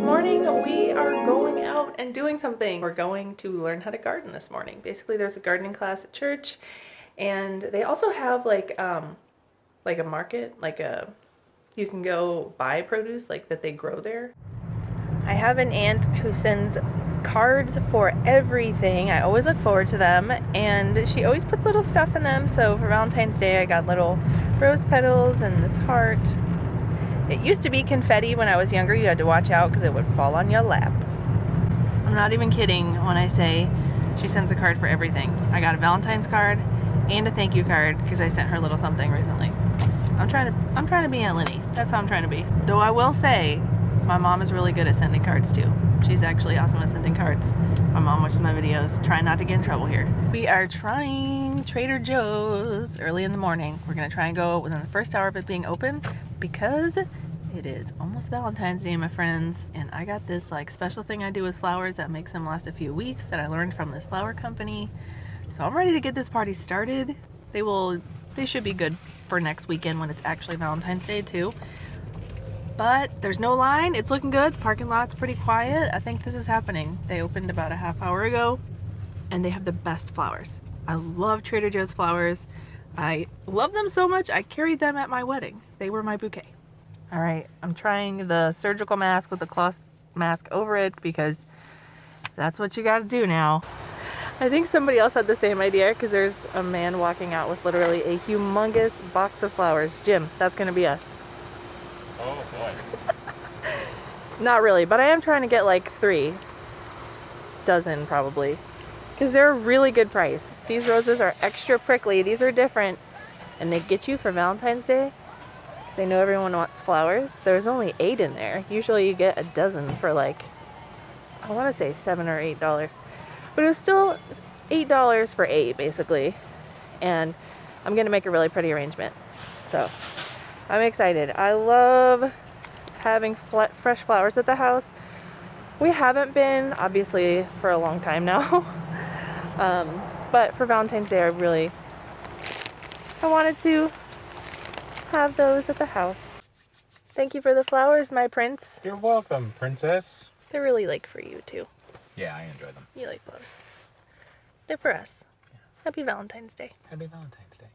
morning we are going out and doing something. We're going to learn how to garden this morning. Basically, there's a gardening class at church, and they also have like a market, you can go buy produce like that they grow there. I have an aunt who sends cards for everything. I always look forward to them, and she always puts little stuff in them. So for Valentine's Day, I got little rose petals and this heart. It used to be confetti when I was younger. You had to watch out because it would fall on your lap. I'm not even kidding when I say she sends a card for everything. I got a Valentine's card and a thank you card because I sent her a little something recently. I'm trying to be Aunt Linny. That's how I'm trying to be. Though I will say, my mom is really good at sending cards too. She's actually awesome at sending cards. My mom watches my videos. Trying not to get in trouble here. We are trying Trader Joe's early in the morning. We're gonna try and go within the first hour of it being open because it is almost Valentine's Day, my friends. And I got this like special thing I do with flowers that makes them last a few weeks that I learned from this flower company. So I'm ready to get this party started. They should be good for next weekend when it's actually Valentine's Day too. But there's no line. It's looking good. The parking lot's pretty quiet. I think this is happening. They opened about a half hour ago, and they have the best flowers. I love Trader Joe's flowers. I love them so much, I carried them at my wedding. They were my bouquet. All right, I'm trying the surgical mask with the cloth mask over it because that's what you gotta do now. I think somebody else had the same idea because there's a man walking out with literally a humongous box of flowers. Jim, that's gonna be us. Oh boy. Not really, but I am trying to get like 3 dozen probably because they're a really good price. These roses are extra prickly. These are different, and they get you for Valentine's Day because they know everyone wants flowers. There's only 8 in there. Usually you get a dozen for like, I want to say $7 or $8, but it was still $8 for 8 basically. And I'm gonna make a really pretty arrangement, so I'm excited. I love having fresh flowers at the house. We haven't been, obviously, for a long time now. But for Valentine's Day, I wanted to have those at the house. Thank you for the flowers, my prince. You're welcome, princess. They're really like for you too. Yeah, I enjoy them. You like flowers. They're for us. Yeah. Happy Valentine's Day. Happy Valentine's Day.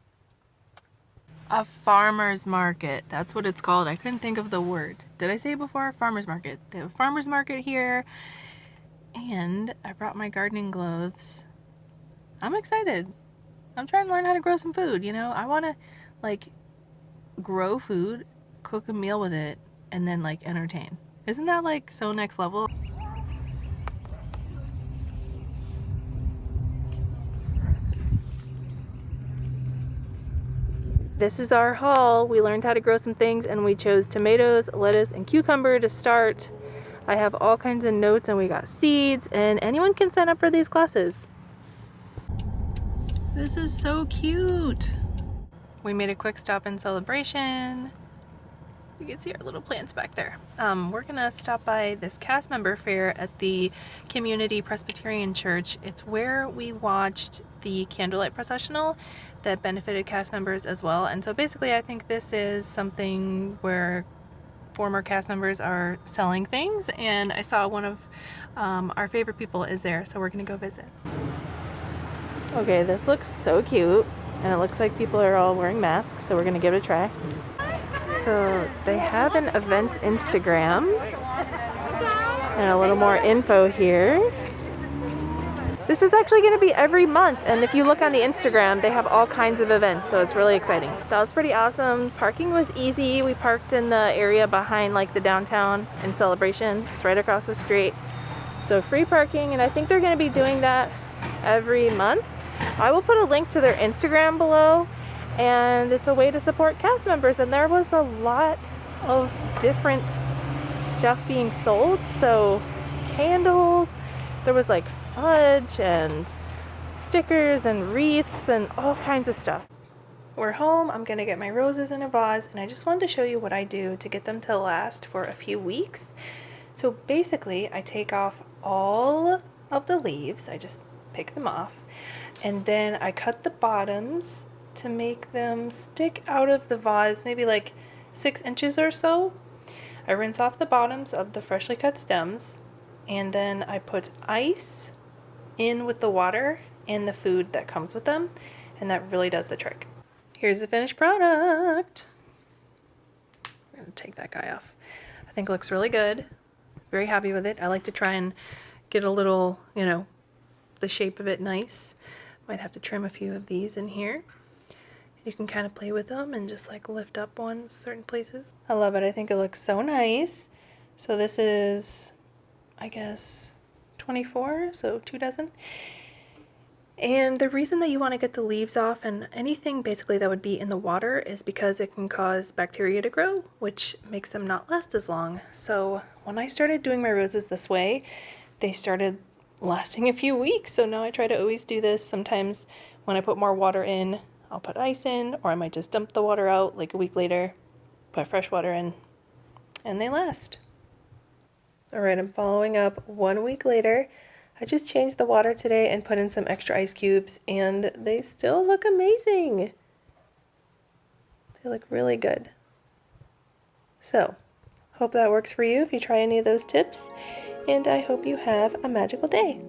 A farmer's market. That's what it's called. I couldn't think of the word. Did I say it before? Farmer's market. They have a farmer's market here. And I brought my gardening gloves. I'm excited. I'm trying to learn how to grow some food, you know? I want to like grow food, cook a meal with it, and then like entertain. Isn't that like so next level? This is our haul. We learned how to grow some things, and we chose tomatoes, lettuce, and cucumber to start. I have all kinds of notes, and we got seeds, and anyone can sign up for these classes. This is so cute. We made a quick stop in Celebration. You can see our little plants back there. We're gonna stop by this cast member fair at the Community Presbyterian Church. It's where we watched the candlelight processional that benefited cast members as well. And so basically I think this is something where former cast members are selling things, and I saw one of our favorite people is there, so we're gonna go visit. Okay, this looks so cute, and it looks like people are all wearing masks, so we're gonna give it a try. So they have an event Instagram and a little more info here. This is actually going to be every month, and if you look on the Instagram, they have all kinds of events, so it's really exciting. That was pretty awesome. Parking was easy. We parked in the area behind like the downtown in Celebration. It's right across the street. So free parking, and I think they're going to be doing that every month. I will put a link to their Instagram below, and it's a way to support cast members, and there was a lot of different stuff being sold. So candles, there was like fudge and stickers and wreaths and all kinds of stuff. We're home. I'm gonna get my roses in a vase, and I just wanted to show you what I do to get them to last for a few weeks. So basically I take off all of the leaves. I just pick them off, and then I cut the bottoms to make them stick out of the vase maybe like 6 inches or so. I rinse off the bottoms of the freshly cut stems, and then I put ice in with the water and the food that comes with them, and that really does the trick. Here's the finished product. I'm gonna take that guy off. I think it looks really good. Very happy with it. I like to try and get a little, you know, the shape of it nice. Might have to trim a few of these in here. You can kind of play with them and just like lift up ones certain places. I love it. I think it looks so nice. So this is, I guess, 24, so 2 dozen. And the reason that you want to get the leaves off and anything basically that would be in the water is because it can cause bacteria to grow, which makes them not last as long. So when I started doing my roses this way, they started lasting a few weeks. So now I try to always do this. Sometimes when I put more water in, I'll put ice in, or I might just dump the water out like a week later, put fresh water in, and they last. All right, I'm following up 1 week later. I just changed the water today and put in some extra ice cubes, and they still look amazing. They look really good. So, hope that works for you if you try any of those tips, and I hope you have a magical day.